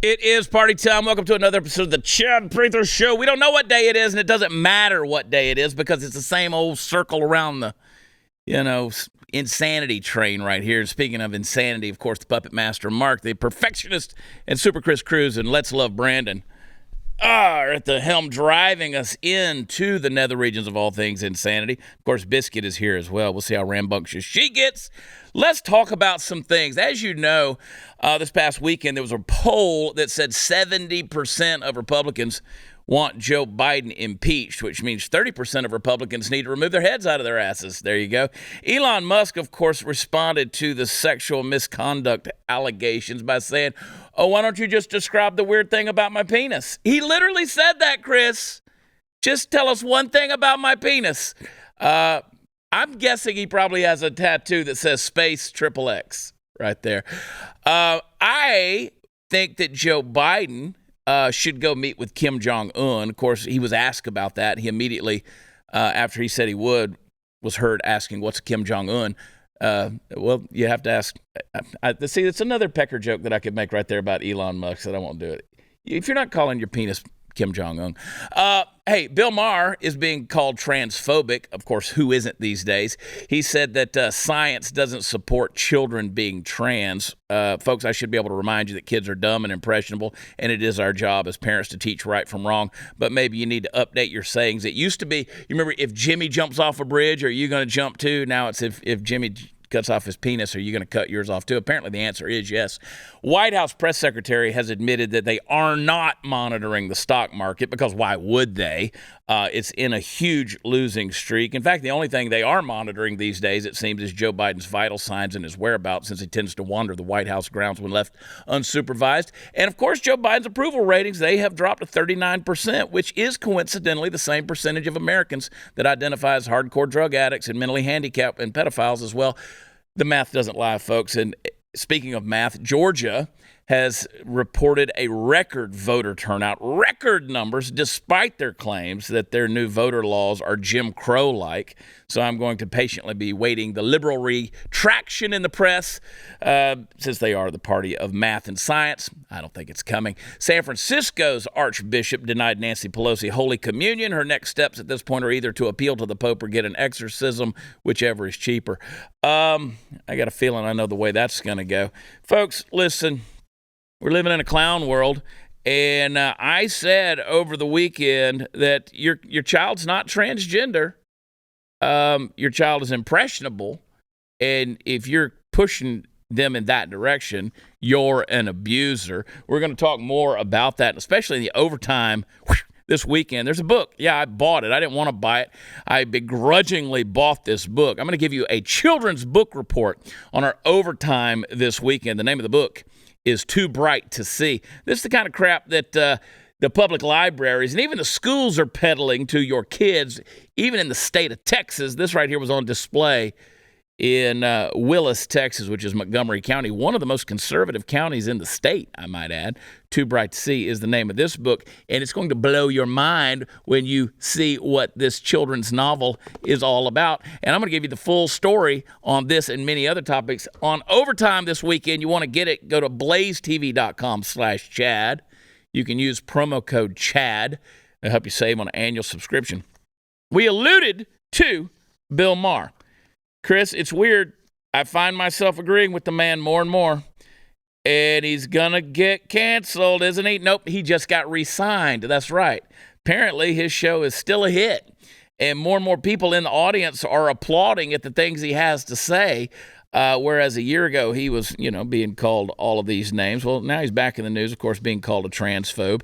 It is party time. Welcome to another episode of the Chad Prather Show. We don't know what day it is, and it doesn't matter what day it is because it's the same old circle around the, insanity train right here. Speaking of insanity, of course, the puppet master Mark, the perfectionist, and Super Chris Cruz and Let's Love Brandon are at the helm driving us into the nether regions of all things insanity. Of course, Biscuit is here as well. We'll see how rambunctious she gets. Let's talk about some things. As you know, this past weekend, there was a poll that said 70% of Republicans want Joe Biden impeached, which means 30% of Republicans need to remove their heads out of their asses. There you go. Elon Musk, of course, responded to the sexual misconduct allegations by saying, "Oh, why don't you just describe the weird thing about my penis?" He literally said that, Chris. Just tell us one thing about my penis. I'm guessing he probably has a tattoo that says Space XXX right there. I think that Joe Biden should go meet with Kim Jong-un. Of course, he was asked about that. He immediately, after he said he would, was heard asking, "What's Kim Jong-un?" Well, you have to ask. See, it's another pecker joke that I could make right there about Elon Musk, that I won't do it. If you're not calling your penis Kim Jong-un. Hey, Bill Maher is being called transphobic. Of course, who isn't these days? He said that science doesn't support children being trans. Folks, I should be able to remind you that kids are dumb and impressionable, and it is our job as parents to teach right from wrong. But maybe you need to update your sayings. It used to be, you remember, if Jimmy jumps off a bridge, are you going to jump too? Now it's if Jimmy cuts off his penis, are you going to cut yours off too? Apparently the answer is yes. White House press secretary has admitted that they are not monitoring the stock market, because why would they? It's in a huge losing streak. In fact, the only thing they are monitoring these days, it seems, is Joe Biden's vital signs and his whereabouts, since he tends to wander the White House grounds when left unsupervised. And of course, Joe Biden's approval ratings, they have dropped to 39%, which is coincidentally the same percentage of Americans that identify as hardcore drug addicts and mentally handicapped and pedophiles as well. The math doesn't lie, folks. And speaking of math, Georgia has reported a record voter turnout, record numbers, despite their claims that their new voter laws are Jim Crow-like. So I'm going to patiently be waiting the liberal retraction in the press, since they are the party of math and science. I don't think it's coming. San Francisco's Archbishop denied Nancy Pelosi Holy Communion. Her next steps at this point are either to appeal to the Pope or get an exorcism, whichever is cheaper. I got a feeling I know the way that's going to go. Folks, listen. We're living in a clown world, and I said over the weekend that your child's not transgender. Your child is impressionable, and if you're pushing them in that direction, you're an abuser. We're going to talk more about that, especially in the overtime this weekend. There's a book. Yeah, I bought it. I didn't want to buy it. I begrudgingly bought this book. I'm going to give you a children's book report on our overtime this weekend. The name of the book is Too Bright to See. This is the kind of crap that the public libraries and even the schools are peddling to your kids, even in the state of Texas. This right here was on display in Willis, Texas, which is Montgomery County, one of the most conservative counties in the state, I might add. Too Bright to See is the name of this book, and it's going to blow your mind when you see what this children's novel is all about. And I'm going to give you the full story on this and many other topics on Overtime this weekend. You want to get it, go to blazetv.com/Chad. You can use promo code CHAD to help you save on an annual subscription. We alluded to Bill Maher. Chris, it's weird. I find myself agreeing with the man more and more. And he's going to get canceled, isn't he? Nope, he just got re-signed. That's right. Apparently, his show is still a hit. And more people in the audience are applauding at the things he has to say. Whereas a year ago, he was, being called all of these names. Well, now he's back in the news, of course, being called a transphobe.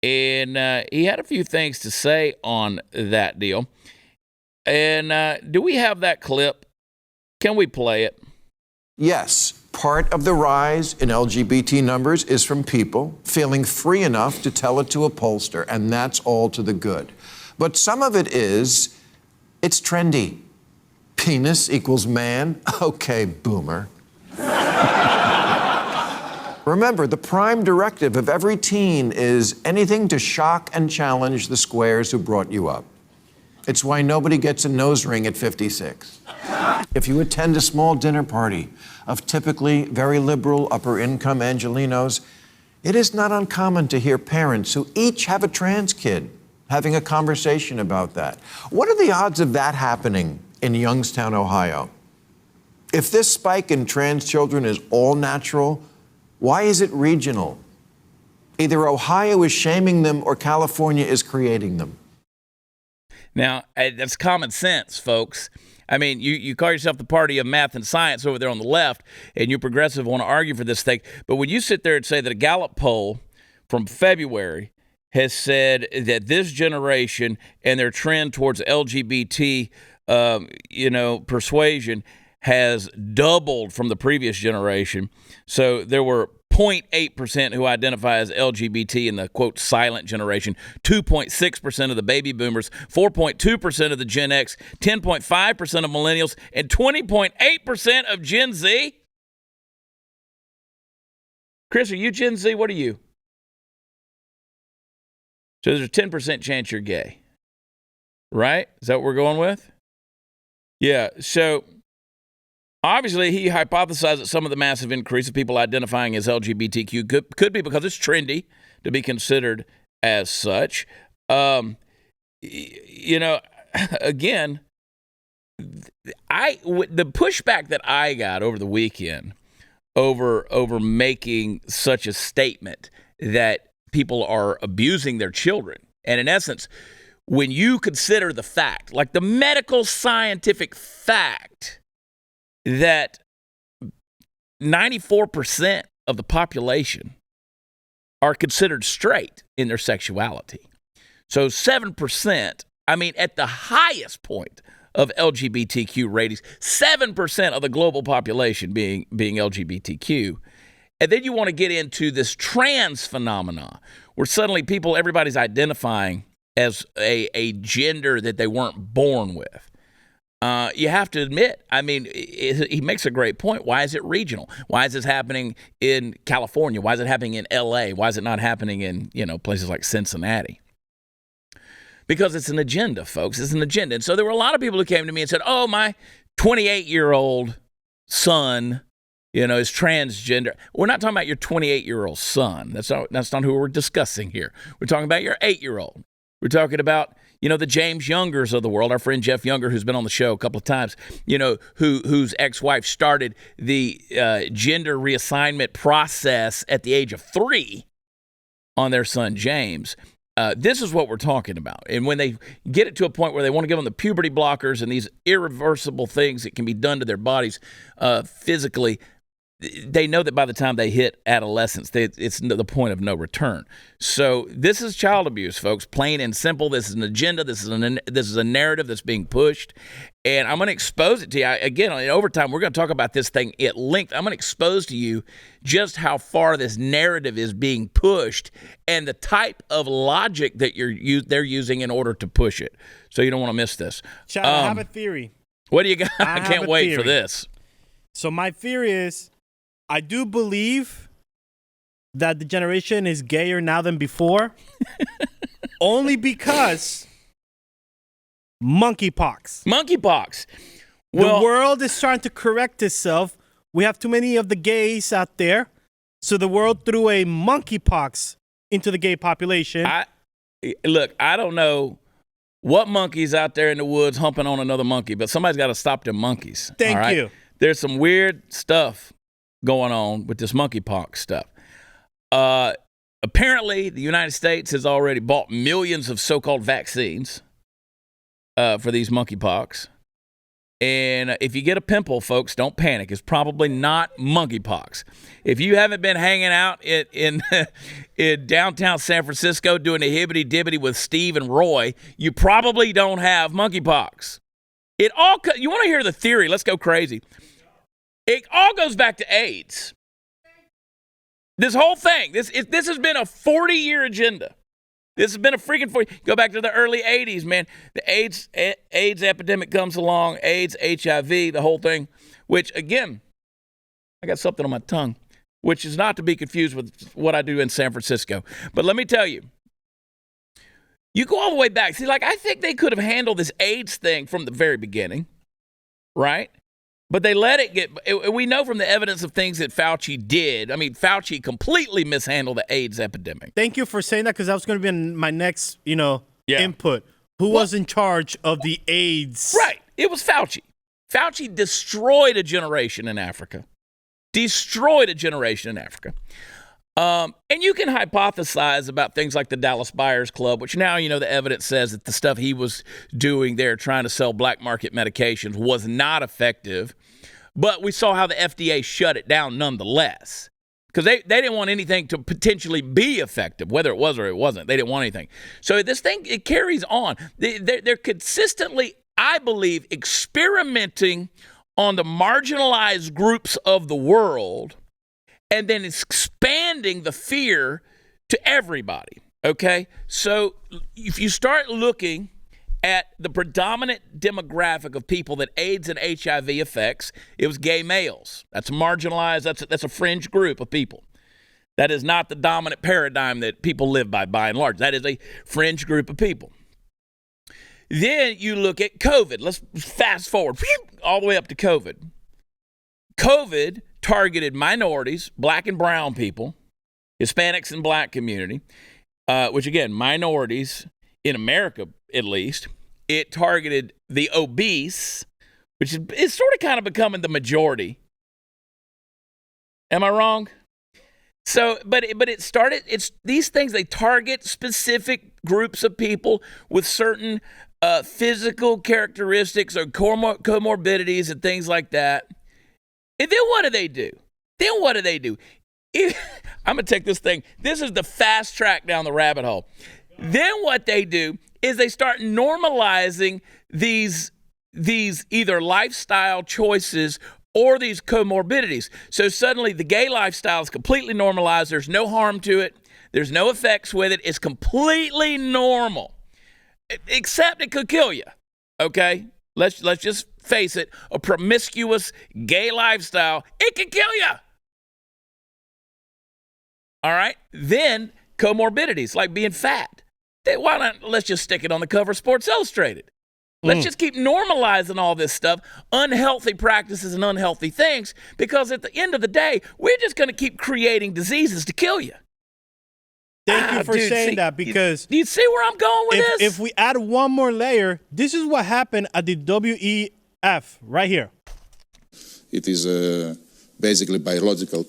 And he had a few things to say on that deal. And do we have that clip? Can we play it? Yes, part of the rise in LGBT numbers is from people feeling free enough to tell it to a pollster, and that's all to the good. But some of it is, it's trendy. Penis equals man? Okay, boomer. Remember, the prime directive of every teen is anything to shock and challenge the squares who brought you up. It's why nobody gets a nose ring at 56. If you attend a small dinner party of typically very liberal, upper-income Angelenos, It is not uncommon to hear parents who each have a trans kid having a conversation about that. What are the odds of that happening in Youngstown, Ohio? If this spike in trans children is all natural, why is it regional? Either Ohio is shaming them or California is creating them. Now, that's common sense, folks. I mean, you call yourself the party of math and science over there on the left, and you progressive want to argue for this thing. But when you sit there and say that a Gallup poll from February has said that this generation and their trend towards LGBT, persuasion has doubled from the previous generation. So there were 0.8% who identify as LGBT in the, quote, silent generation, 2.6% of the baby boomers, 4.2% of the Gen X, 10.5% of millennials, and 20.8% of Gen Z. Chris, are you Gen Z? What are you? So there's a 10% chance you're gay, right? Is that what we're going with? Yeah, so obviously, he hypothesized that some of the massive increase of people identifying as LGBTQ could be because it's trendy to be considered as such. Again, the pushback that I got over the weekend over making such a statement that people are abusing their children, and in essence, when you consider the fact, like the medical scientific fact, that 94% of the population are considered straight in their sexuality. So 7%, at the highest point of LGBTQ ratings, 7% of the global population being LGBTQ. And then you want to get into this trans phenomena where suddenly everybody's identifying as a gender that they weren't born with. You have to admit, he makes a great point. Why is it regional? Why is this happening in California? Why is it happening in L.A.? Why is it not happening in, places like Cincinnati? Because it's an agenda, folks. It's an agenda. And so there were a lot of people who came to me and said, oh, my 28-year-old son, is transgender. We're not talking about your 28-year-old son. That's not who we're discussing here. We're talking about your 8-year-old. We're talking about, the James Youngers of the world, our friend Jeff Younger, who's been on the show a couple of times, whose ex-wife started the gender reassignment process at the age of 3 on their son James. This is what we're talking about. And when they get it to a point where they want to give them the puberty blockers and these irreversible things that can be done to their bodies physically, they know that by the time they hit adolescence, it's the point of no return. So this is child abuse, folks, plain and simple. This is an agenda. This is a narrative that's being pushed. And I'm going to expose it to you. Again, in overtime, we're going to talk about this thing at length. I'm going to expose to you just how far this narrative is being pushed and the type of logic that they're using in order to push it. So you don't want to miss this. Chad, I have a theory. What do you got? I can't wait for this. So my theory is, I do believe that the generation is gayer now than before, only because monkeypox. Monkeypox. Well, the world is trying to correct itself. We have too many of the gays out there, so the world threw a monkeypox into the gay population. Look, I don't know what monkey's out there in the woods humping on another monkey, but somebody's got to stop them monkeys. Thank you. There's some weird stuff going on with this monkeypox stuff. Apparently, the United States has already bought millions of so-called vaccines for these monkeypox. And if you get a pimple, folks, don't panic. It's probably not monkeypox. If you haven't been hanging out in downtown San Francisco doing a hibbity-dibbity with Steve and Roy, you probably don't have monkeypox. You want to hear the theory? Let's go crazy. It all goes back to AIDS. This whole thing, this has been a 40-year agenda. This has been a freaking 40. Go back to the early 80s, man. The AIDS epidemic comes along, AIDS, HIV, the whole thing, which, again, I got something on my tongue, which is not to be confused with what I do in San Francisco. But let me tell you, you go all the way back. See, I think they could have handled this AIDS thing from the very beginning, right? But they let it get, we know from the evidence of things that Fauci did. I mean, Fauci completely mishandled the AIDS epidemic. Thank you for saying that, because that was going to be my next, Yeah. input. Who was in charge of the AIDS? Right. It was Fauci. Fauci destroyed a generation in Africa. Destroyed a generation in Africa. And you can hypothesize about things like the Dallas Buyers Club, which now, the evidence says that the stuff he was doing there, trying to sell black market medications, was not effective. But we saw how the FDA shut it down nonetheless, because they didn't want anything to potentially be effective, whether it was or it wasn't. They didn't want anything. So this thing, it carries on. They're consistently, I believe, experimenting on the marginalized groups of the world, and then expanding the fear to everybody, okay? So if you start looking at the predominant demographic of people that AIDS and HIV affects, it was gay males. That's marginalized. That's a fringe group of people. That is not the dominant paradigm that people live by and large. That is a fringe group of people. Then you look at COVID. Let's fast forward all the way up to COVID. COVID targeted minorities, black and brown people, Hispanics and black community, which again, minorities in America at least. It targeted the obese, which is sort of kind of becoming the majority. Am I wrong? So, but it started, it's these things, they target specific groups of people with certain physical characteristics or comorbidities and things like that. And then what do? I'm going to take this thing. This is the fast track down the rabbit hole. Then what they do is they start normalizing these either lifestyle choices or these comorbidities. So suddenly the gay lifestyle is completely normalized. There's no harm to it. There's no effects with it. It's completely normal, except it could kill you. Okay? Let's just face it. A promiscuous gay lifestyle, it can kill you. All right? Then comorbidities like being fat. Why not? Let's just stick it on the cover of Sports Illustrated. Let's just keep normalizing all this stuff, unhealthy practices and unhealthy things, because at the end of the day, we're just going to keep creating diseases to kill you. Thank you for saying that, because do you see where I'm going with this? If we add one more layer, this is what happened at the WEF right here. It is basically biological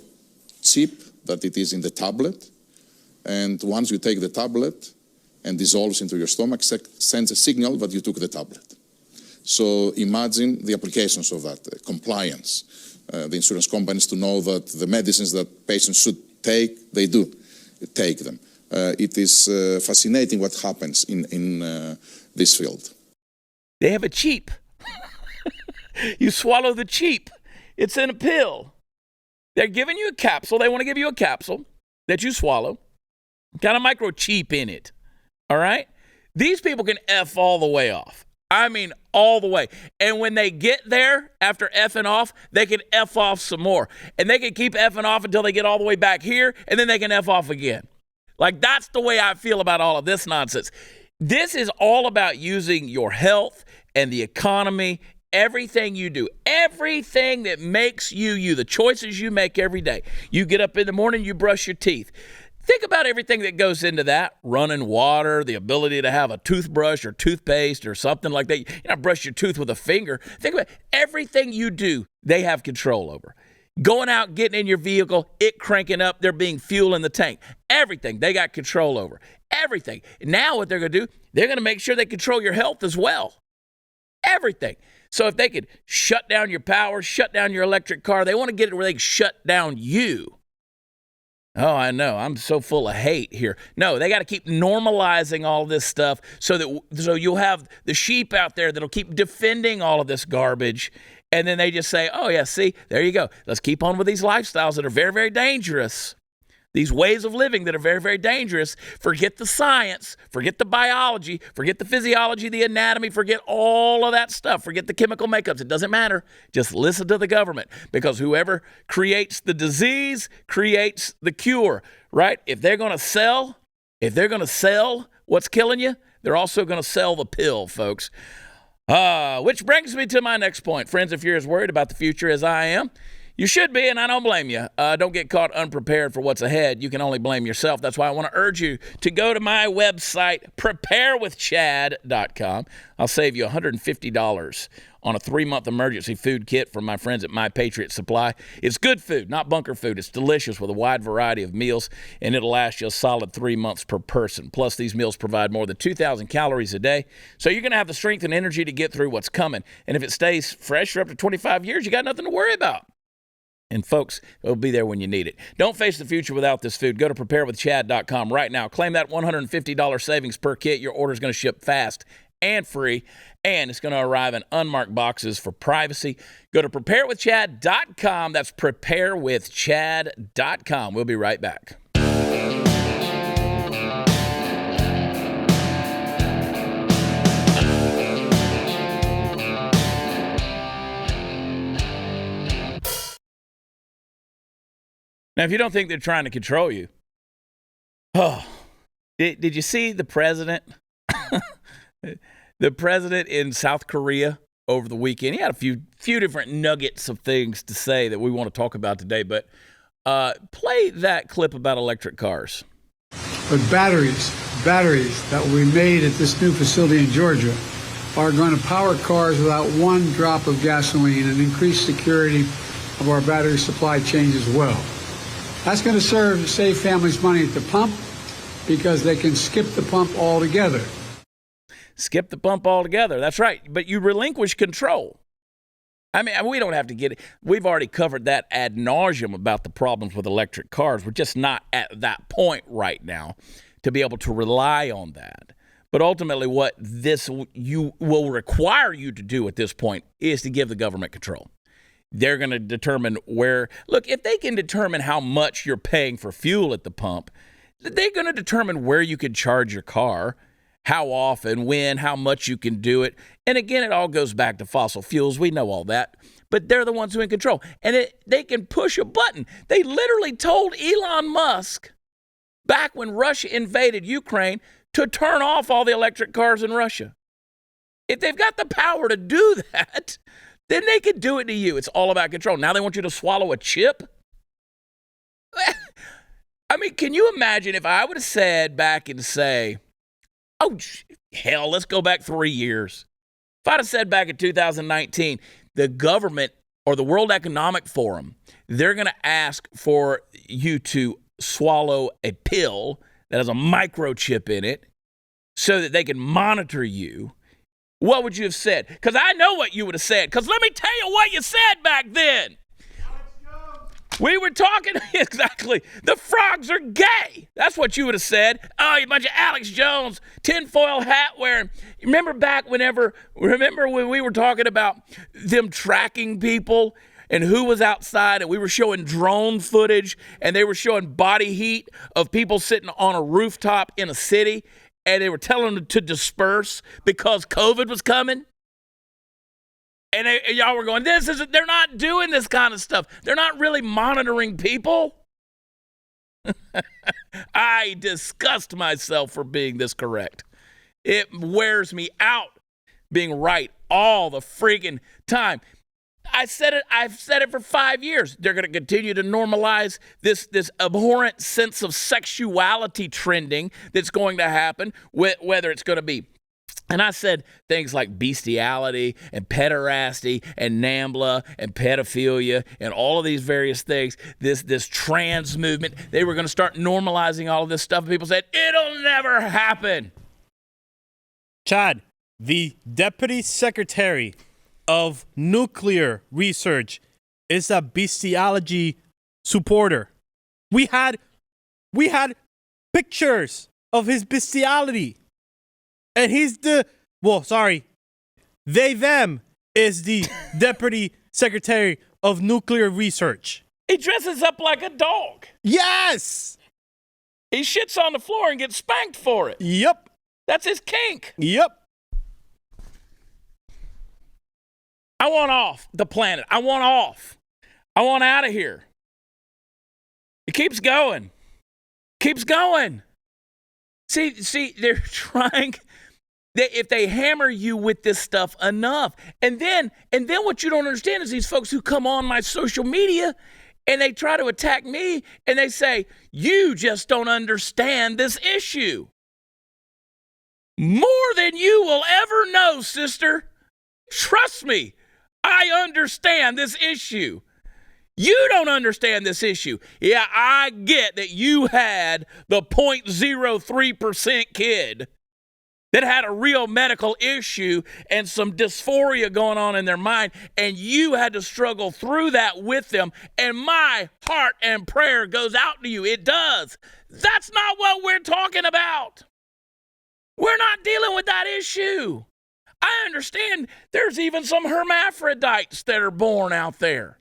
chip that it is in the tablet. And once you take the tablet and dissolves into your stomach, sends a signal that you took the tablet. So imagine the applications of that, compliance. The insurance companies to know that the medicines that patients should take, they do take them. It is fascinating what happens in this field. They have a cheap. You swallow the cheap. It's in a pill. They're giving you a capsule. They want to give you a capsule that you swallow. Got a microchip in it. All right? These people can F all the way off. I mean, all the way. And when they get there, after effing off, they can F off some more. And they can keep effing off until they get all the way back here, and then they can F off again. Like, that's the way I feel about all of this nonsense. This is all about using your health and the economy, everything you do, everything that makes you, the choices you make every day. You get up in the morning, you brush your teeth. Think about everything that goes into that. Running water, the ability to have a toothbrush or toothpaste or something like that. You not brush your tooth with a finger. Think about everything you do, they have control over. Going out, getting in your vehicle, it cranking up, there being fuel in the tank. Everything they got control over. Everything. Now what they're going to do, they're going to make sure they control your health as well. Everything. So if they could shut down your power, shut down your electric car, they want to get it where they can shut down you. Oh, I know. I'm so full of hate here. No, they got to keep normalizing all this stuff so you'll have the sheep out there that'll keep defending all of this garbage. And then they just say, oh, yeah, see, there you go. Let's keep on with these lifestyles that are very, very dangerous. These ways of living that are very, very dangerous. Forget the science. Forget the biology. Forget the physiology, the anatomy. Forget all of that stuff. Forget the chemical makeups. It doesn't matter. Just listen to the government, because whoever creates the disease creates the cure, right? If they're going to sell what's killing you, they're also going to sell the pill, folks. Which brings me to my next point. Friends, if you're as worried about the future as I am, you should be, and I don't blame you. Don't get caught unprepared for what's ahead. You can only blame yourself. That's why I want to urge you to go to my website, preparewithchad.com. I'll save you $150 on a 3-month emergency food kit from my friends at My Patriot Supply. It's good food, not bunker food. It's delicious with a wide variety of meals, and it'll last you a solid 3 months per person. Plus, these meals provide more than 2,000 calories a day, so you're going to have the strength and energy to get through what's coming. And if it stays fresh for up to 25 years, you got nothing to worry about. And folks, it'll be there when you need it. Don't face the future without this food. Go to preparewithchad.com right now. Claim that $150 savings per kit. Your order is going to ship fast and free, and it's going to arrive in unmarked boxes for privacy. Go to preparewithchad.com. That's preparewithchad.com. We'll be right back. Now, if you don't think they're trying to control you, did you see the president? The president in South Korea over the weekend. He had a few different nuggets of things to say that we want to talk about today, but play that clip about electric cars. But batteries that will be made at this new facility in Georgia are going to power cars without one drop of gasoline and increase security of our battery supply chains as well. That's going to serve to save families money at the pump because they can skip the pump altogether. Skip the pump altogether. That's right. But you relinquish control. I mean, we don't have to get it. We've already covered that ad nauseum about the problems with electric cars. We're just not at that point right now to be able to rely on that. But ultimately, what this will require you to do at this point is to give the government control. They're going to determine where. Look, if they can determine how much you're paying for fuel at the pump, they're going to determine where you can charge your car, how often, when, how much you can do it. And again, it all goes back to fossil fuels. We know all that. But they're the ones who are in control. And they can push a button. They literally told Elon Musk back when Russia invaded Ukraine to turn off all the electric cars in Russia. If they've got the power to do that, then they could do it to you. It's all about control. Now they want you to swallow a chip? I mean, can you imagine if I would have said back and say, oh, hell, let's go back 3 years. If I'd have said back in 2019, the government or the World Economic Forum, they're going to ask for you to swallow a pill that has a microchip in it so that they can monitor you, what would you have said? Because I know what you would have said. Because let me tell you what you said back then. We were talking, exactly, the frogs are gay. That's what you would have said. Oh, you bunch of Alex Jones, tinfoil hat wearing. Remember when we were talking about them tracking people and who was outside, and we were showing drone footage, and they were showing body heat of people sitting on a rooftop in a city, and they were telling them to disperse because COVID was coming. And y'all were going, they're not doing this kind of stuff. They're not really monitoring people. I disgust myself for being this correct. It wears me out being right all the freaking time. I've said it for 5 years. They're going to continue to normalize this abhorrent sense of sexuality trending that's going to happen, whether it's going to be. And I said things like bestiality and pederasty and NAMBLA and pedophilia and all of these various things, this trans movement. They were going to start normalizing all of this stuff. And people said, it'll never happen. Chad, the Deputy Secretary of Nuclear Research is a bestiality supporter. We had pictures of his bestiality. And he's them is the Deputy Secretary of Nuclear Research. He dresses up like a dog. Yes! He shits on the floor and gets spanked for it. Yep. That's his kink. Yep. I want off the planet. I want off. I want out of here. It keeps going. Keeps going. See, they're trying. If they hammer you with this stuff enough. And then what you don't understand is these folks who come on my social media and they try to attack me and they say, you just don't understand this issue. More than you will ever know, sister. Trust me, I understand this issue. You don't understand this issue. Yeah, I get that you had the 0.03% kid that had a real medical issue and some dysphoria going on in their mind, and you had to struggle through that with them, and my heart and prayer goes out to you. It does. That's not what we're talking about. We're not dealing with that issue. I understand there's even some hermaphrodites that are born out there.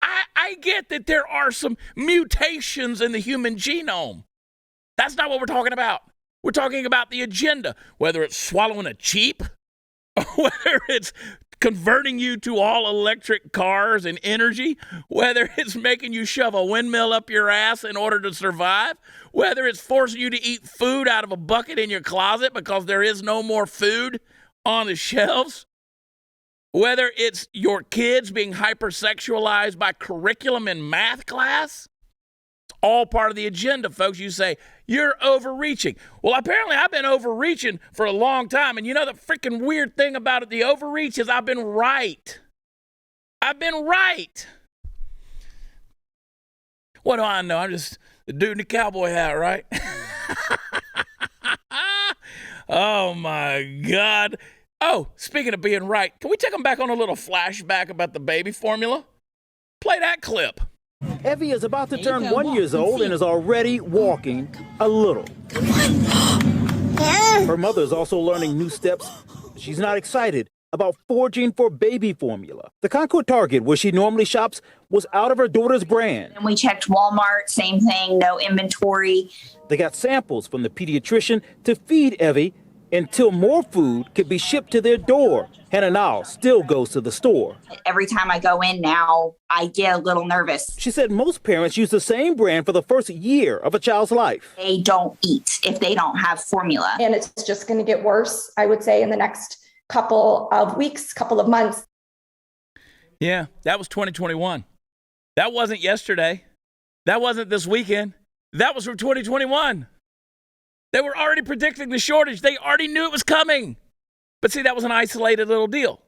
I get that there are some mutations in the human genome. That's not what we're talking about. We're talking about the agenda, whether it's swallowing a cheap, or whether it's converting you to all electric cars and energy, whether it's making you shove a windmill up your ass in order to survive, whether it's forcing you to eat food out of a bucket in your closet because there is no more food on the shelves, whether it's your kids being hypersexualized by curriculum in math class. All part of the agenda, folks. You say, you're overreaching. Well, apparently I've been overreaching for a long time. And you know the freaking weird thing about it, the overreach is I've been right. I've been right. What do I know? I'm just the dude in the cowboy hat, right? Oh, my God. Oh, speaking of being right, can we take them back on a little flashback about the baby formula? Play that clip. Evie is about to turn 1 year old and is already walking a little. Come on. Her mother is also learning new steps. She's not excited about foraging for baby formula. The Concord Target, where she normally shops, was out of her daughter's brand. And we checked Walmart, same thing, no inventory. They got samples from the pediatrician to feed Evie until more food could be shipped to their door. Hannah now still goes to the store. Every time I go in now, I get a little nervous. She said most parents use the same brand for the first year of a child's life. They don't eat if they don't have formula. And it's just going to get worse, I would say, in the next couple of weeks, couple of months. Yeah, that was 2021. That wasn't yesterday. That wasn't this weekend. That was from 2021. They were already predicting the shortage. They already knew it was coming. But see, that was an isolated little deal.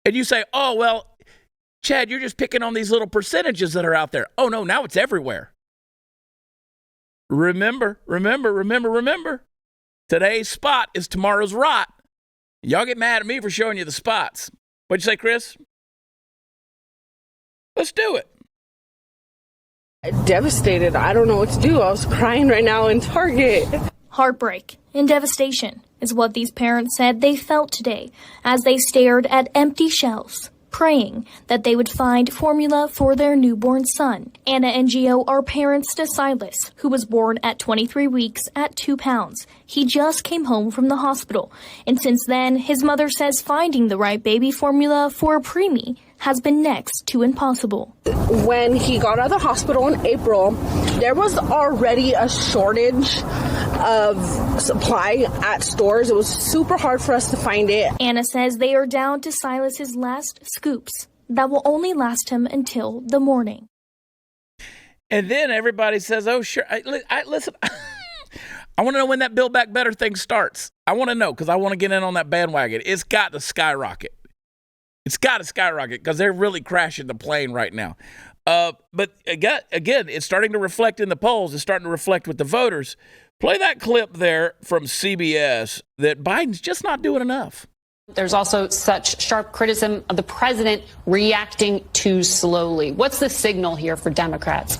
And you say, oh, well, Chad, you're just picking on these little percentages that are out there. Oh, no, now it's everywhere. Remember. Today's spot is tomorrow's rot. Y'all get mad at me for showing you the spots. What'd you say, Chris? Let's do it. Devastated. I don't know what to do. I was crying right now in Target. Heartbreak and devastation is what these parents said they felt today as they stared at empty shelves, praying that they would find formula for their newborn son. Anna and Gio are parents to Silas, who was born at 23 weeks at 2 pounds. He just came home from the hospital, and since then, his mother says finding the right baby formula for a preemie has been next to impossible. When he got out of the hospital in April, there was already a shortage of supply at stores. It was super hard for us to find it. Anna says they are down to Silas's last scoops that will only last him until the morning. And then everybody says, oh, sure. Listen, I want to know when that Build Back Better thing starts. I want to know because I want to get in on that bandwagon. It's got to skyrocket. It's got to skyrocket because they're really crashing the plane right now. But again, it's starting to reflect in the polls. It's starting to reflect with the voters. Play that clip there from CBS that Biden's just not doing enough. There's also such sharp criticism of the president reacting too slowly. What's the signal here for Democrats?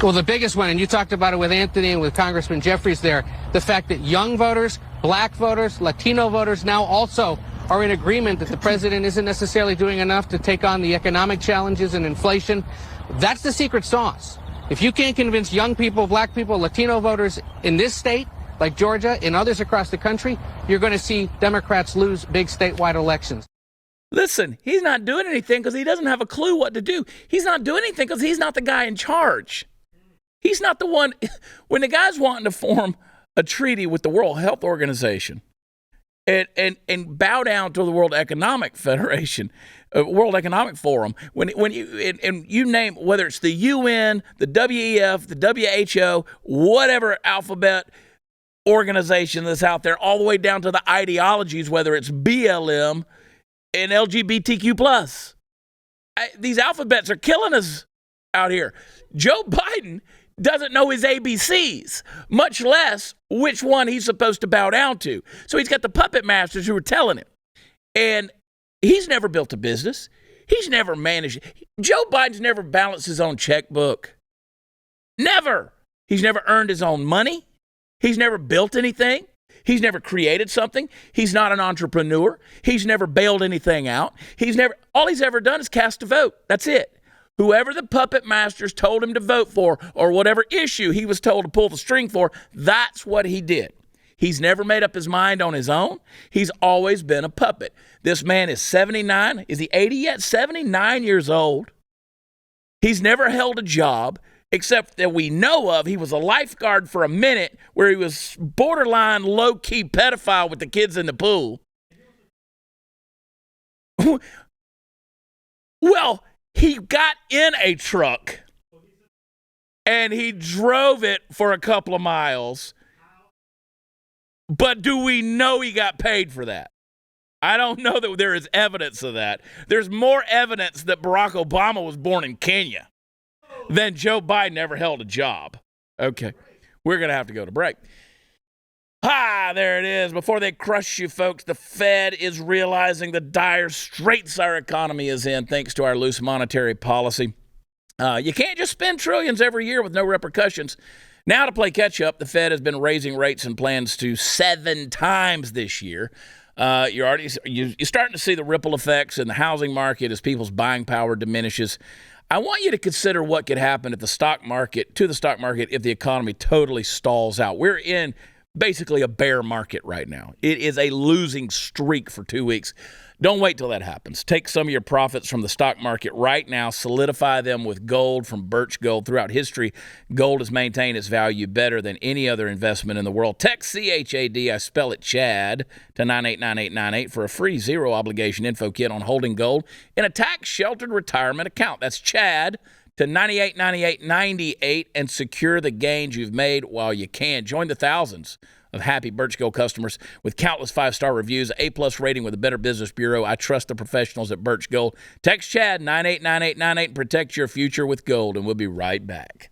Well, the biggest one, and you talked about it with Anthony and with Congressman Jeffries there, the fact that young voters, black voters, Latino voters now also are in agreement that the president isn't necessarily doing enough to take on the economic challenges and inflation. That's the secret sauce. If you can't convince young people, black people, Latino voters in this state, like Georgia, and others across the country, you're going to see Democrats lose big statewide elections. Listen, he's not doing anything because he doesn't have a clue what to do. He's not doing anything because he's not the guy in charge. He's not the one. When the guy's wanting to form a treaty with the World Health Organization and bow down to the World Economic Federation, World Economic Forum. When you name, whether it's the UN, the WEF, the WHO, whatever alphabet organization that's out there, all the way down to the ideologies, whether it's BLM and LGBTQ+. These alphabets are killing us out here. Joe Biden doesn't know his ABCs, much less which one he's supposed to bow down to. So he's got the puppet masters who are telling him. And he's never built a business. He's never managed. Joe Biden's never balanced his own checkbook. Never. He's never earned his own money. He's never built anything. He's never created something. He's not an entrepreneur. He's never bailed anything out. All he's ever done is cast a vote. That's it. Whoever the puppet masters told him to vote for, or whatever issue he was told to pull the string for, that's what he did. He's never made up his mind on his own. He's always been a puppet. This man is 79. Is he 80 yet? 79 years old. He's never held a job, except that we know of. He was a lifeguard for a minute where he was borderline low-key pedophile with the kids in the pool. Well, he got in a truck and he drove it for a couple of miles. But do we know he got paid for that? I don't know that there is evidence of that. There's more evidence that Barack Obama was born in Kenya than Joe Biden ever held a job. Okay, we're going to have to go to break. There it is. Before they crush you, folks, the Fed is realizing the dire straits our economy is in thanks to our loose monetary policy. You can't just spend trillions every year with no repercussions. Now, to play catch-up, the Fed has been raising rates and plans to 7 times this year. You're starting to see the ripple effects in the housing market as people's buying power diminishes. I want you to consider what could happen to the stock market if the economy totally stalls out. We're in basically a bear market right now. It is a losing streak for 2 weeks. Don't wait till that happens. Take some of your profits from the stock market right now, solidify them with gold from Birch Gold. Throughout history, gold has maintained its value better than any other investment in the world. Text CHAD, I spell it Chad, to 989898 for a free zero obligation info kit on holding gold in a tax-sheltered retirement account. That's Chad to 989898 and secure the gains you've made while you can. Join the thousands of happy Birch Gold customers with countless 5-star reviews, A+ rating with the Better Business Bureau. I trust the professionals at Birch Gold. Text Chad 989898 and protect your future with gold, and we'll be right back.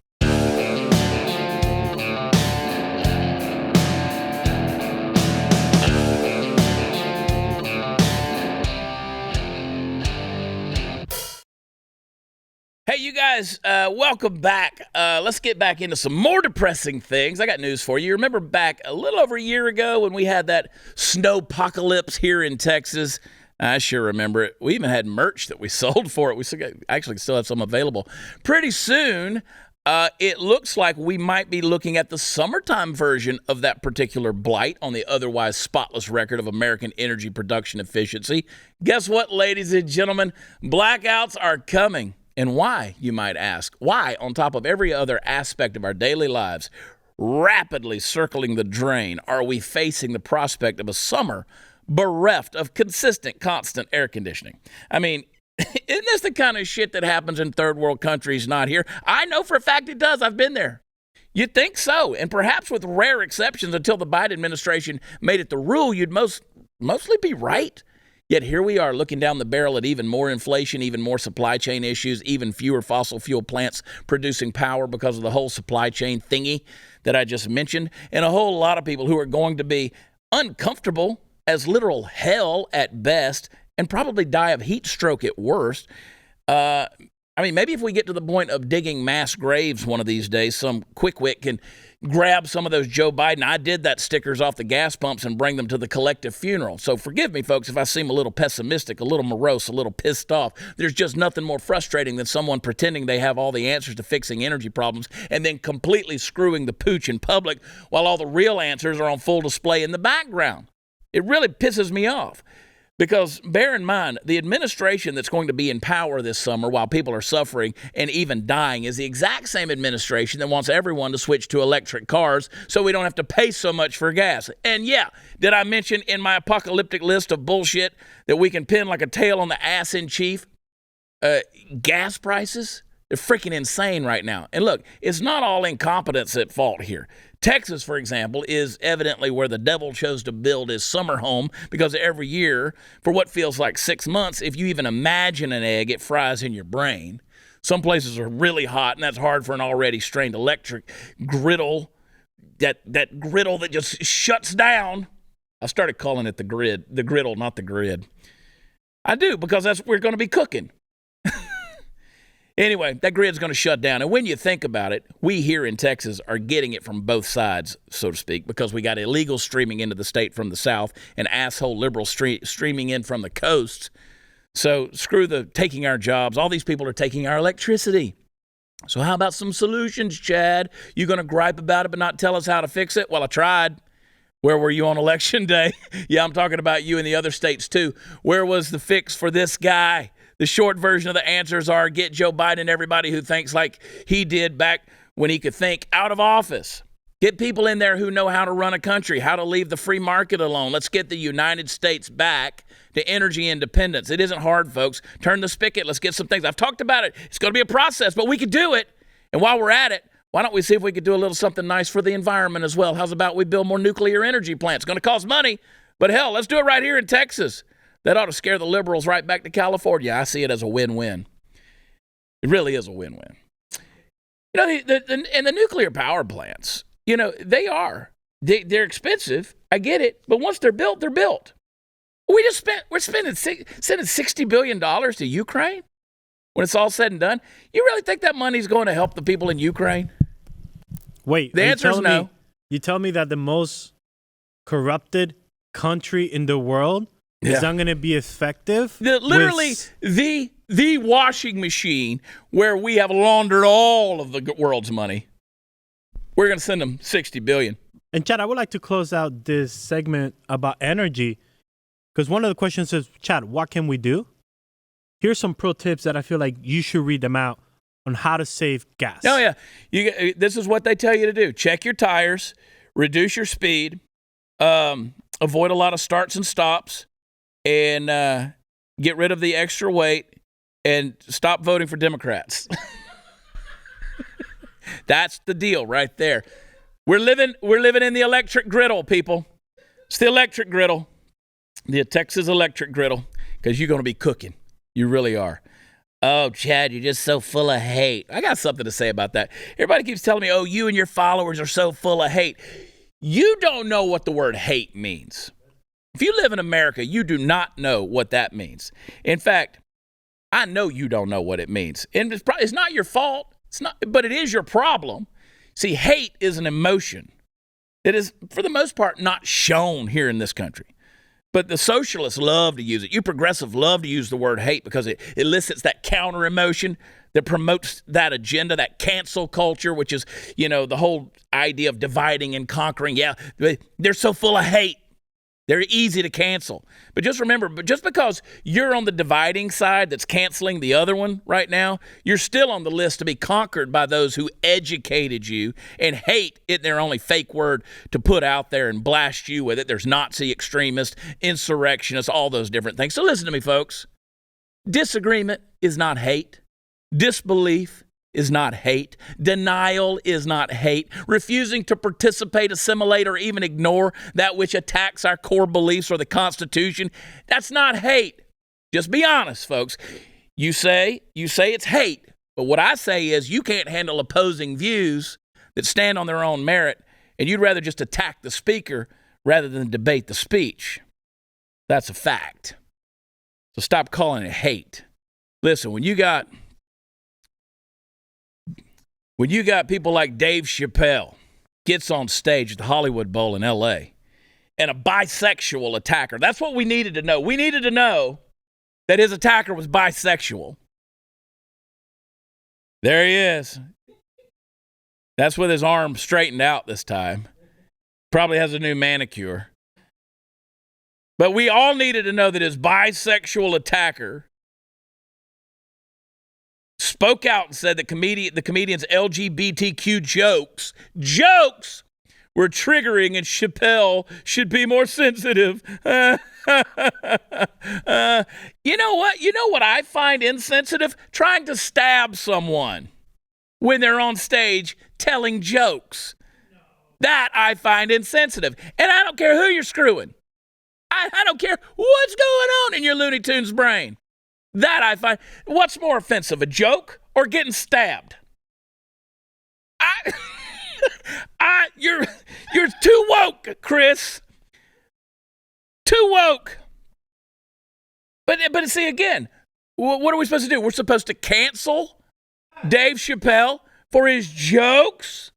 Hey, you guys, welcome back. Let's get back into some more depressing things. I got news for you. You remember back a little over a year ago when we had that snowpocalypse here in Texas? I sure remember it. We even had merch that we sold for it. We still have some available. Pretty soon, it looks like we might be looking at the summertime version of that particular blight on the otherwise spotless record of American energy production efficiency. Guess what, ladies and gentlemen? Blackouts are coming. And why, you might ask? Why, on top of every other aspect of our daily lives, rapidly circling the drain, are we facing the prospect of a summer bereft of consistent, constant air conditioning? I mean, isn't this the kind of shit that happens in third world countries not here? I know for a fact it does. I've been there. You'd think so. And perhaps with rare exceptions, until the Biden administration made it the rule, you'd mostly be right. Yet here we are looking down the barrel at even more inflation, even more supply chain issues, even fewer fossil fuel plants producing power because of the whole supply chain thingy that I just mentioned, and a whole lot of people who are going to be uncomfortable as literal hell at best and probably die of heat stroke at worst. Maybe if we get to the point of digging mass graves one of these days, some quick-wit can grab some of those Joe Biden, I did that stickers off the gas pumps and bring them to the collective funeral. So forgive me, folks, if I seem a little pessimistic, a little morose, a little pissed off. There's just nothing more frustrating than someone pretending they have all the answers to fixing energy problems and then completely screwing the pooch in public while all the real answers are on full display in the background. It really pisses me off. Because bear in mind, the administration that's going to be in power this summer while people are suffering and even dying is the exact same administration that wants everyone to switch to electric cars so we don't have to pay so much for gas. And yeah, did I mention in my apocalyptic list of bullshit that we can pin like a tail on the ass in chief? Gas prices? They're freaking insane right now. And look, it's not all incompetence at fault here. Texas, for example, is evidently where the devil chose to build his summer home because every year, for what feels like 6 months, if you even imagine an egg, it fries in your brain. Some places are really hot, and that's hard for an already strained electric griddle, that griddle that just shuts down. I started calling it the griddle, not the grid. I do, because that's what we're going to be cooking. Anyway, that grid's going to shut down. And when you think about it, we here in Texas are getting it from both sides, so to speak, because we got illegal streaming into the state from the south and asshole liberal streaming in from the coast. So screw the taking our jobs. All these people are taking our electricity. So how about some solutions, Chad? You going to gripe about it but not tell us how to fix it? Well, I tried. Where were you on election day? Yeah, I'm talking about you in the other states too. Where was the fix for this guy? The short version of the answers are get Joe Biden and everybody who thinks like he did back when he could think out of office. Get people in there who know how to run a country, how to leave the free market alone. Let's get the United States back to energy independence. It isn't hard, folks. Turn the spigot. Let's get some things. I've talked about it. It's going to be a process, but we could do it. And while we're at it, why don't we see if we could do a little something nice for the environment as well? How's about we build more nuclear energy plants? It's going to cost money, but hell, let's do it right here in Texas. That ought to scare the liberals right back to California. I see it as a win-win. It really is a win-win. You know, the nuclear power plants, you know, they're expensive. I get it. But once they're built, they're built. We're sending $60 billion to Ukraine when it's all said and done. You really think that money's going to help the people in Ukraine? Wait, the answer is no. You tell me that the most corrupted country in the world is not going to be effective? The washing machine where we have laundered all of the world's money. We're going to send them $60 billion. And Chad, I would like to close out this segment about energy because one of the questions is, Chad, what can we do? Here's some pro tips that I feel like you should read them out on how to save gas. Oh, yeah. This is what they tell you to do. Check your tires, reduce your speed, avoid a lot of starts and stops, and get rid of the extra weight and stop voting for Democrats. That's the deal right there. We're living in the electric griddle, people. It's the electric griddle, the Texas electric griddle, because you're going to be cooking. You really are. Oh, Chad, you're just so full of hate. I got something to say about that. Everybody keeps telling me, oh, you and your followers are so full of hate. You don't know what the word hate means. If you live in America, you do not know what that means. In fact, I know you don't know what it means. And it's not your fault. It's not, but it is your problem. See, hate is an emotion that is, for the most part, not shown here in this country. But the socialists love to use it. You progressives love to use the word hate because it elicits that counter emotion that promotes that agenda, that cancel culture, which is, you know, the whole idea of dividing and conquering. Yeah, they're so full of hate. They're easy to cancel. But just remember, just because you're on the dividing side that's canceling the other one right now, you're still on the list to be conquered by those who educated you. And hate isn't their only fake word to put out there and blast you with it. There's Nazi extremists, insurrectionists, all those different things. So listen to me, folks. Disagreement is not hate. Disbelief is not hate. Denial is not hate. Refusing to participate, assimilate, or even ignore that which attacks our core beliefs or the Constitution, that's not hate. Just be honest, folks. You say it's hate, but what I say is you can't handle opposing views that stand on their own merit, and you'd rather just attack the speaker rather than debate the speech. That's a fact. So stop calling it hate. Listen, when you got people like Dave Chapelle gets on stage at the Hollywood Bowl in L.A. and a bisexual attacker, that's what we needed to know. We needed to know that his attacker was bisexual. There he is. That's with his arm straightened out this time. Probably has a new manicure. But we all needed to know that his bisexual attacker spoke out and said that the comedian's LGBTQ jokes were triggering and Chappelle should be more sensitive. You know what? You know what I find insensitive? Trying to stab someone when they're on stage telling jokes. That I find insensitive. And I don't care who you're screwing. I don't care what's going on in your Looney Tunes brain. That I find. What's more offensive, a joke or getting stabbed? You're too woke, Chris. Too woke. But see, again, what are we supposed to do? We're supposed to cancel Dave Chapelle for his jokes?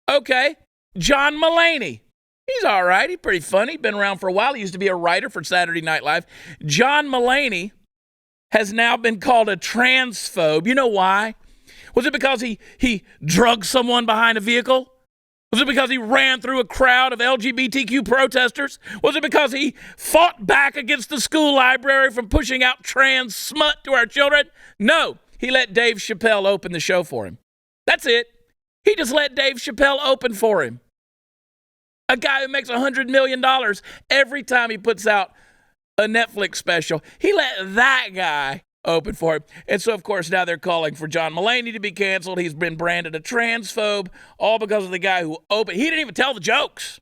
Okay. John Mulaney. He's all right. He's pretty funny. Been around for a while. He used to be a writer for Saturday Night Live. John Mulaney has now been called a transphobe. You know why? Was it because he drugged someone behind a vehicle? Was it because he ran through a crowd of LGBTQ protesters? Was it because he fought back against the school library from pushing out trans smut to our children? No, he let Dave Chapelle open the show for him. That's it. He just let Dave Chapelle open for him. A guy who makes $100 million every time he puts out a Netflix special. He let that guy open for him. And so, of course, now they're calling for John Mulaney to be canceled. He's been branded a transphobe, all because of the guy who opened. He didn't even tell the jokes.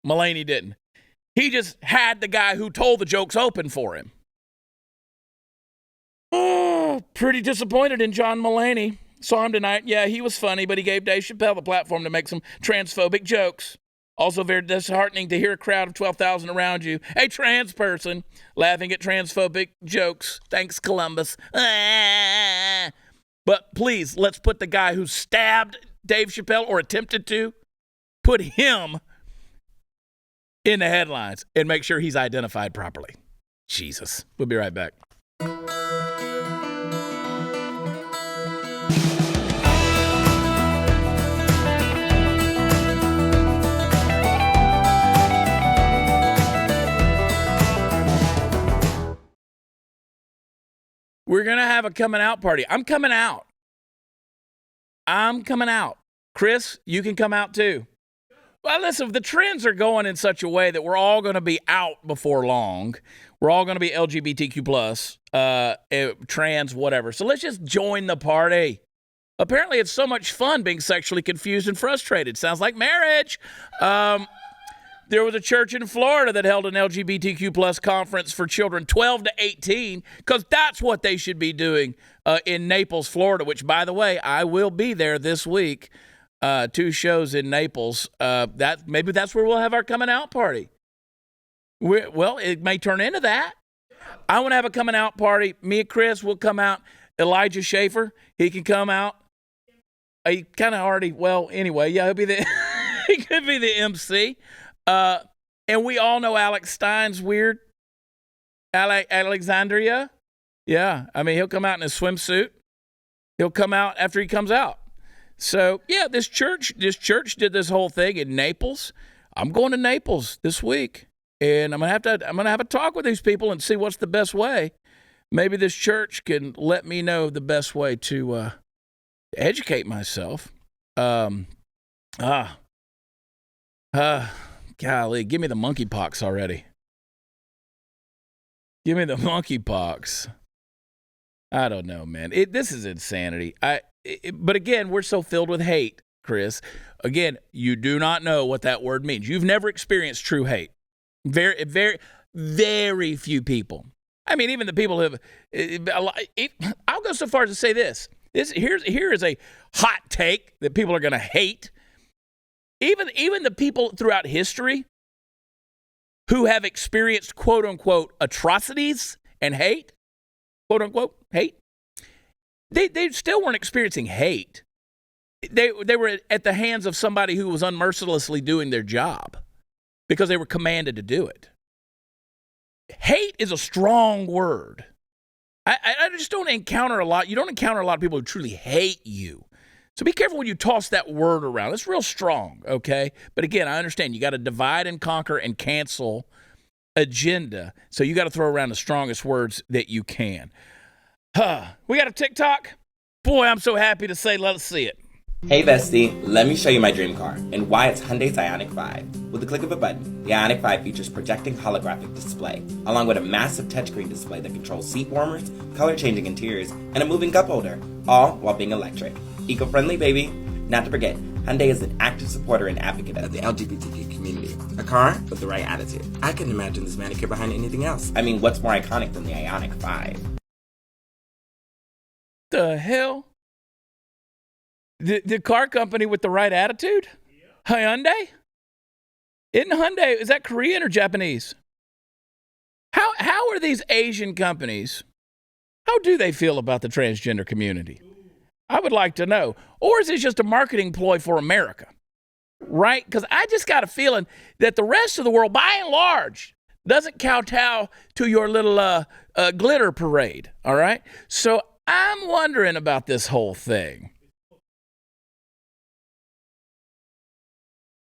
Mulaney didn't. He just had the guy who told the jokes open for him. Oh, pretty disappointed in John Mulaney. Saw him tonight. Yeah, he was funny, but he gave Dave Chapelle the platform to make some transphobic jokes. Also very disheartening to hear a crowd of 12,000 around you, a trans person, laughing at transphobic jokes. Thanks, Columbus. But please, let's put the guy who stabbed Dave Chapelle or attempted to, put him in the headlines and make sure he's identified properly. Jesus. We'll be right back. We're going to have a coming out party. I'm coming out. Chris, you can come out too. Well, listen, the trends are going in such a way that we're all going to be out before long. We're all going to be LGBTQ plus, trans, whatever. So let's just join the party. Apparently, it's so much fun being sexually confused and frustrated. Sounds like marriage. There was a church in Florida that held an LGBTQ plus conference for children 12 to 18 because that's what they should be doing in Naples, Florida, which, by the way, I will be there this week. 2 shows in Naples. Maybe that's where we'll have our coming out party. Well, it may turn into that. I want to have a coming out party. Me and Chris will come out. Elijah Schaefer, he can come out. He kind of already, well, anyway, yeah, he'll be the he could be the MC. And we all know Alex Stein's weird. Alexandria. Yeah. I mean, he'll come out in his swimsuit. He'll come out after he comes out. So, yeah, this church did this whole thing in Naples. I'm going to Naples this week, and I'm going to have a talk with these people and see what's the best way. Maybe this church can let me know the best way to educate myself. Golly, give me the monkeypox already. Give me the monkeypox. I don't know, man. This is insanity. But again, we're so filled with hate, Chris. Again, you do not know what that word means. You've never experienced true hate. Very, very, very few people. I mean, even the people who have. I'll go so far as to say this. Here is a hot take that people are going to hate. Even the people throughout history who have experienced quote unquote atrocities and hate, quote unquote hate, they still weren't experiencing hate. They were at the hands of somebody who was unmercilessly doing their job because they were commanded to do it. Hate is a strong word. I just don't encounter a lot. You don't encounter a lot of people who truly hate you. So be careful when you toss that word around. It's real strong, okay? But again, I understand you got to divide and conquer and cancel agenda. So you got to throw around the strongest words that you can. We got a TikTok? Boy, I'm so happy to say, let's see it. Hey bestie, let me show you my dream car and why it's Hyundai's Ioniq 5. With the click of a button, the Ioniq 5 features projecting holographic display, along with a massive touchscreen display that controls seat warmers, color-changing interiors, and a moving cup holder, all while being electric. Eco-friendly, baby. Not to forget, Hyundai is an active supporter and advocate of the LGBTQ community. A car with the right attitude. I couldn't imagine this manicure behind anything else. I mean, what's more iconic than the Ioniq 5? The hell? The car company with the right attitude? Hyundai? Isn't Hyundai, is that Korean or Japanese? How are these Asian companies, how do they feel about the transgender community? I would like to know. Or is it just a marketing ploy for America? Right? Because I just got a feeling that the rest of the world, by and large, doesn't kowtow to your little glitter parade. All right? So I'm wondering about this whole thing.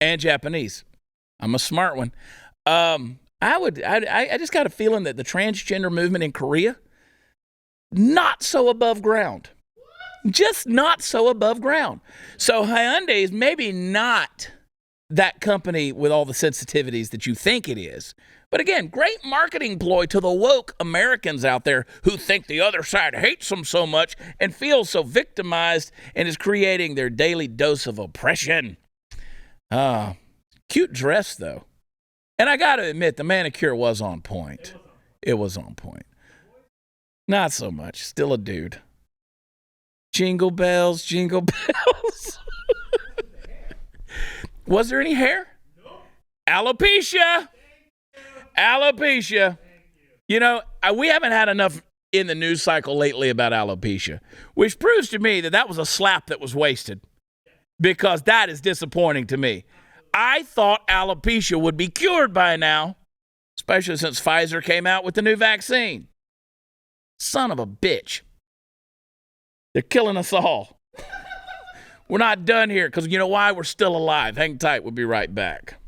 And Japanese. I'm a smart one. I just got a feeling that the transgender movement in Korea, not so above ground. Just not so above ground. So Hyundai is maybe not that company with all the sensitivities that you think it is. But again, great marketing ploy to the woke Americans out there who think the other side hates them so much and feels so victimized and is creating their daily dose of oppression. Cute dress, though. And I got to admit, the manicure was on point. It was on point. Not so much. Still a dude. Jingle bells, jingle bells. Was there any hair? Alopecia. Alopecia. You know, we haven't had enough in the news cycle lately about alopecia, which proves to me that that was a slap that was wasted. Because that is disappointing to me. I thought alopecia would be cured by now, especially since Pfizer came out with the new vaccine. Son of a bitch. They're killing us all. We're not done here because you know why? We're still alive. Hang tight. We'll be right back.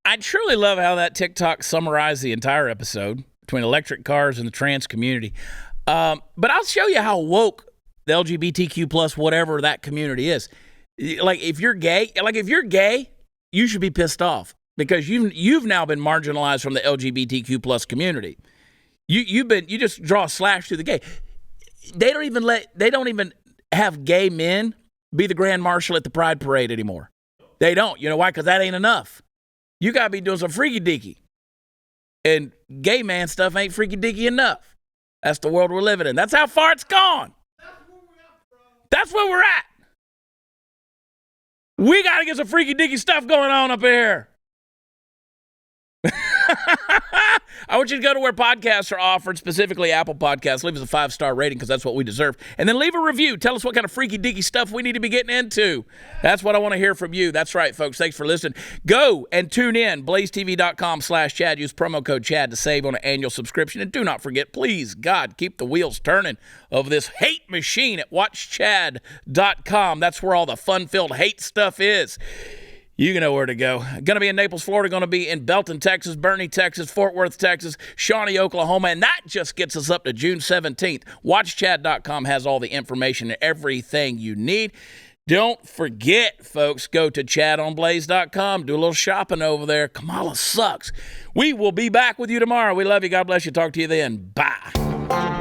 I truly love how that TikTok summarized the entire episode between electric cars and the trans community. But I'll show you how woke the LGBTQ plus whatever that community is. Like if you're gay, you should be pissed off because you've now been marginalized from the LGBTQ plus community. You just draw a slash through the gay. They don't even have gay men be the grand marshal at the Pride Parade anymore. They don't. You know why? Because that ain't enough. You got to be doing some freaky deaky. And gay man stuff ain't freaky deaky enough. That's the world we're living in. That's how far it's gone. That's where we're at. We got to get some freaky deaky stuff going on up here. I want you to go to where podcasts are offered, specifically Apple Podcasts. Leave us a 5-star rating because that's what we deserve. And then leave a review. Tell us what kind of freaky deaky stuff we need to be getting into. That's what I want to hear from you. That's right, folks. Thanks for listening. Go and tune in. blazetv.com/Chad. Use promo code Chad to save on an annual subscription. And do not forget, please, God, keep the wheels turning of this hate machine at watchchad.com. That's where all the fun-filled hate stuff is. You know where to go. Going to be in Naples, Florida. Going to be in Belton, Texas, Bernie, Texas, Fort Worth, Texas, Shawnee, Oklahoma. And that just gets us up to June 17th. WatchChad.com has all the information and everything you need. Don't forget, folks, go to ChadOnBlaze.com. Do a little shopping over there. Kamala sucks. We will be back with you tomorrow. We love you. God bless you. Talk to you then. Bye.